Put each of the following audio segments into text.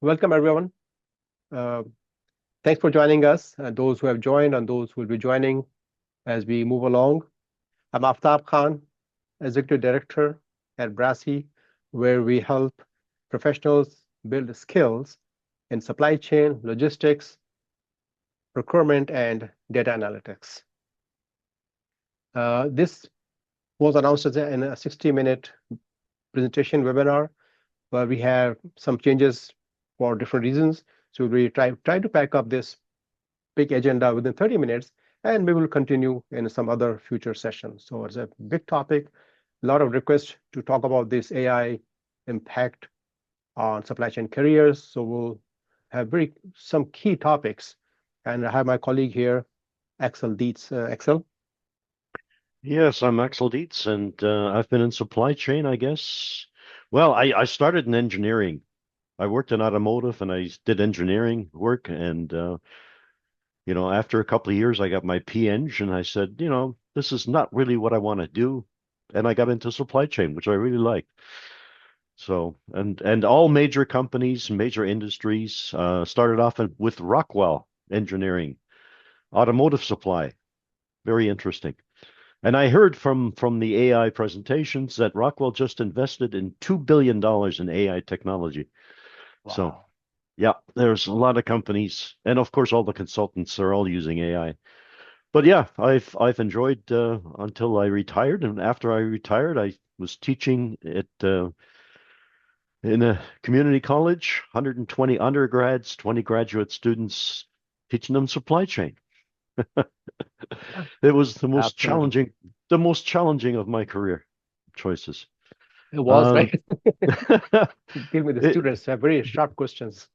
Welcome, everyone. Uh, Thanks for joining us, those who have joined and those who will be joining as we move along. I'm Aftab Khan, Executive Director at Brassy, where we help professionals build skills in supply chain, logistics, procurement, and data analytics. This was announced in a 60-minute presentation webinar, but we have some changes for different reasons. So we try to pack up this big agenda within 30 minutes, and we will continue in some other future sessions. So it's a big topic, a lot of requests to talk about this AI impact on supply chain careers. So we'll have some key topics, and I have my colleague here, Axel Dietz. Axel? Yes, I'm Axel Dietz, and I've been in supply chain, I guess. Well, I started in engineering. I worked in automotive and I did engineering work. And, after a couple of years, I got my Eng and I said, this is not really what I want to do. And I got into supply chain, which I really liked. So, and all major companies, major industries, started off with Rockwell Engineering, automotive supply. Very interesting. And I heard from the AI presentations that Rockwell just invested in $2 billion in AI technology. So Wow. yeah, there's a lot of companies, and of course all the consultants are all using AI. But yeah, I've enjoyed until I retired, and after I retired, I was teaching in a community college, 120 undergrads, 20 graduate students, teaching them supply chain. Yeah, It was the most absolutely. challenging of my career choices. It was, Um, right? Give me the it, students have very sharp questions.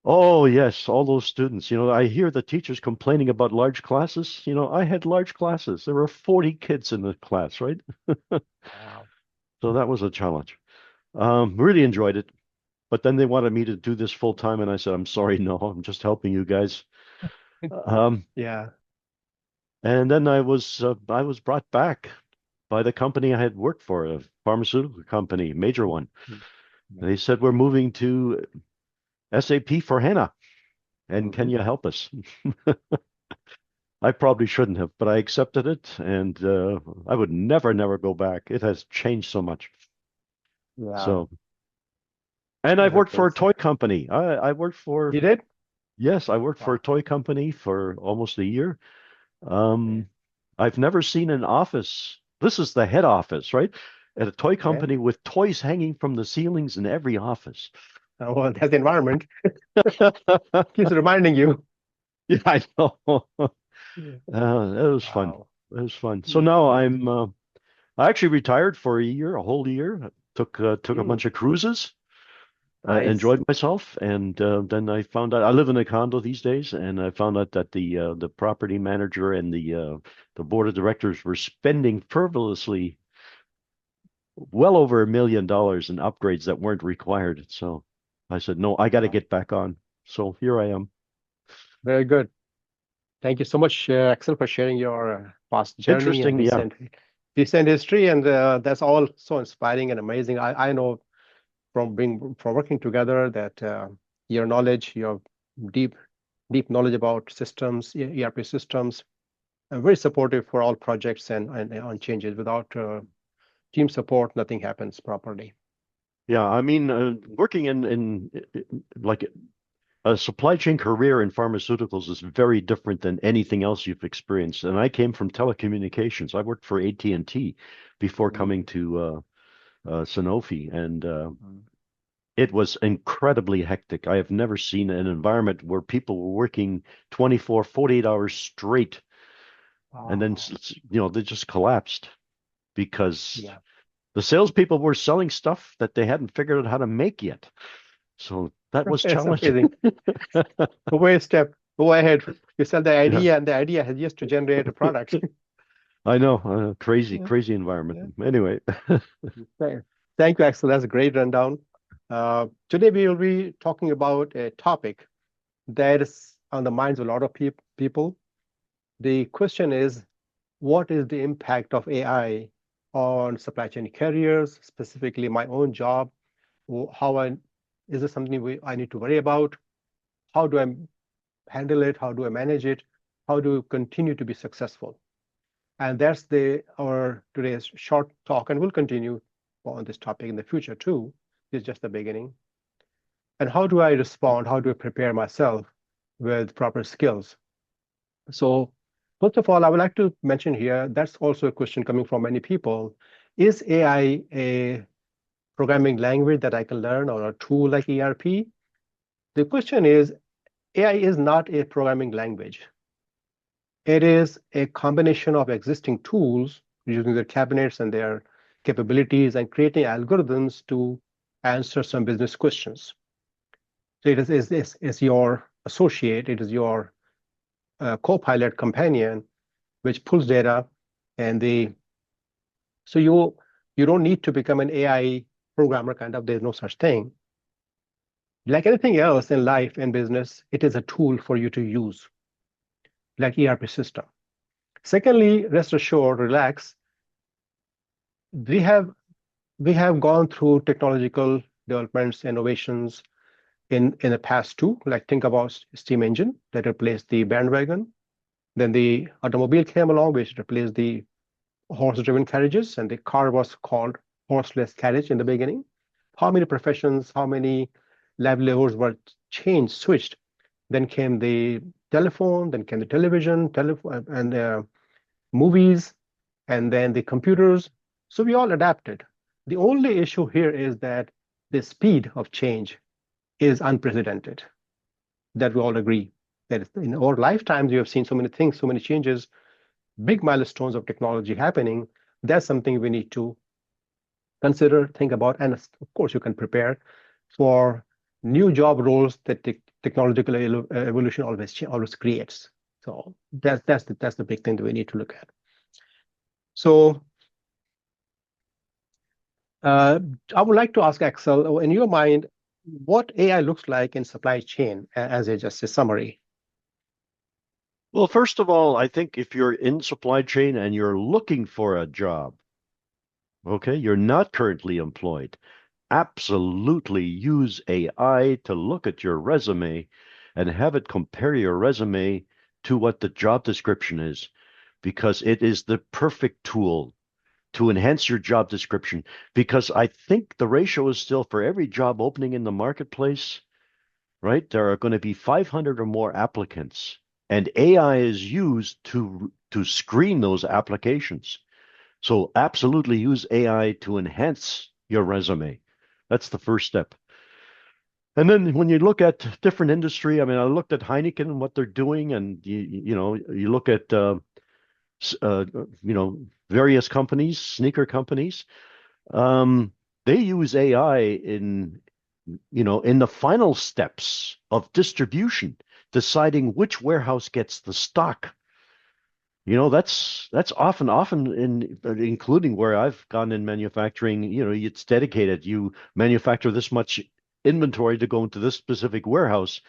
oh yes, all those students. I hear the teachers complaining about large classes. I had large classes. There were 40 kids in the class, right? Wow. So that was a challenge. Really enjoyed it. But then they wanted me to do this full time, and I said, I'm sorry, no, I'm just helping you guys. Um, Yeah. and then I was brought back by the company I had worked for, a pharmaceutical company, major one. Mhm. They said, we're moving to SAP for HANA, and can Mhm. you help us? I probably shouldn't have, but I accepted it, and I would never go back. It has changed so much. Yeah. So, and I've Very worked for cool. a toy company. I worked for, You did? yes, I worked for a Wow. toy company for almost a year. Okay. Um, I've never seen an office. This is the head office, right? At a toy Okay. company with toys hanging from the ceilings in every office. Well, that's the environment. Keeps reminding you. Yeah, I know. Yeah. It was fun. Wow. It was fun. So Mm, now yeah. I actually retired for a year, a whole year. Took a Mm, bunch of cruises. nice. Enjoyed myself, and then I found out I live in a condo these days, and I found out that the property manager and the board of directors were spending frivolously well over $1 million in upgrades that weren't required. So I said, no, I got to Wow. get back on. So here I am. Very good. Thank you so much, Axel, for sharing your past journey and Interesting, yeah. recent history. And that's all so inspiring and amazing. I know from working together that your knowledge, your deep deep knowledge about systems, ERP systems, very supportive for all projects and on changes. Without team support, nothing happens properly. Yeah, I mean, working like a supply chain career in pharmaceuticals is very different than anything else you've experienced. And I came from telecommunications. I worked for AT&T before coming Mhm. to Sanofi, and Mhm. it was incredibly hectic. I have never seen an environment where people were working 24, 48 hours straight, and then Wow. they just collapsed because Yeah. the salespeople were selling stuff that they hadn't figured out how to make yet. So that was It's challenging. amazing. Go a step, go ahead. You sell the Yeah, idea, and the idea has just to generate a product. I know. Crazy, Yeah. crazy environment. Yeah. Anyway, Thank you, Axel. That's a great rundown. Today we will be talking about a topic that is on the minds of a lot of people. The question is, what is the impact of AI on supply chain carriers, specifically my own job, how I Is this something I need to worry about? How do I handle it? How do I manage it? How do I continue to be successful? And that's our today's short talk, and we'll continue on this topic in the future too. This is just the beginning. And how do I respond? How do I prepare myself with proper skills? So first of all, I would like to mention here, that's also a question coming from many people. Is AI a programming language that I can learn or a tool like ERP? The question is, AI is not a programming language. It is a combination of existing tools using their cabinets and their capabilities and creating algorithms to answer some business questions. So it is your associate, it is your co-pilot companion, which pulls data, and so you don't need to become an AI programmer kind of. There's no such thing. Like anything else in life and business, it is a tool for you to use, like ERP system. Secondly, rest assured, relax. We have we have gone through technological developments, innovations in the past too. Like think about steam engine that replaced the bandwagon. Then the automobile came along, which replaced the horse-driven carriages, and the car was called horseless carriage in the beginning. How many professions, how many livelihoods were changed, switched? Then came the telephone, then came the television, and movies, and then the computers. So we all adapted. The only issue here is that the speed of change is unprecedented. That we all agree. That in our lifetimes, you have seen so many things, so many changes, big milestones of technology happening. That's something we need to consider, think about, and of course, you can prepare for new job roles that technological evolution always creates. So that's the big thing that we need to look at. So I would like to ask Axel, in your mind, what AI looks like in supply chain as just a summary. Well, first of all, I think if you're in supply chain and you're looking for a job, okay, you're not currently employed, absolutely use AI to look at your resume and have it compare your resume to what the job description is, because it is the perfect tool to enhance your job description. Because I think the ratio is still for every job opening in the marketplace, right? There are going to be 500 or more applicants, and AI is used to screen those applications. So absolutely use AI to enhance your resume. That's the first step. And then when you look at different industry, I mean, I looked at Heineken and what they're doing, and you look at uh, various companies, sneaker companies. They use AI in the final steps of distribution, deciding which warehouse gets the stock. That's often including where I've gone in manufacturing, it's dedicated. You manufacture this much inventory to go into this specific warehouse.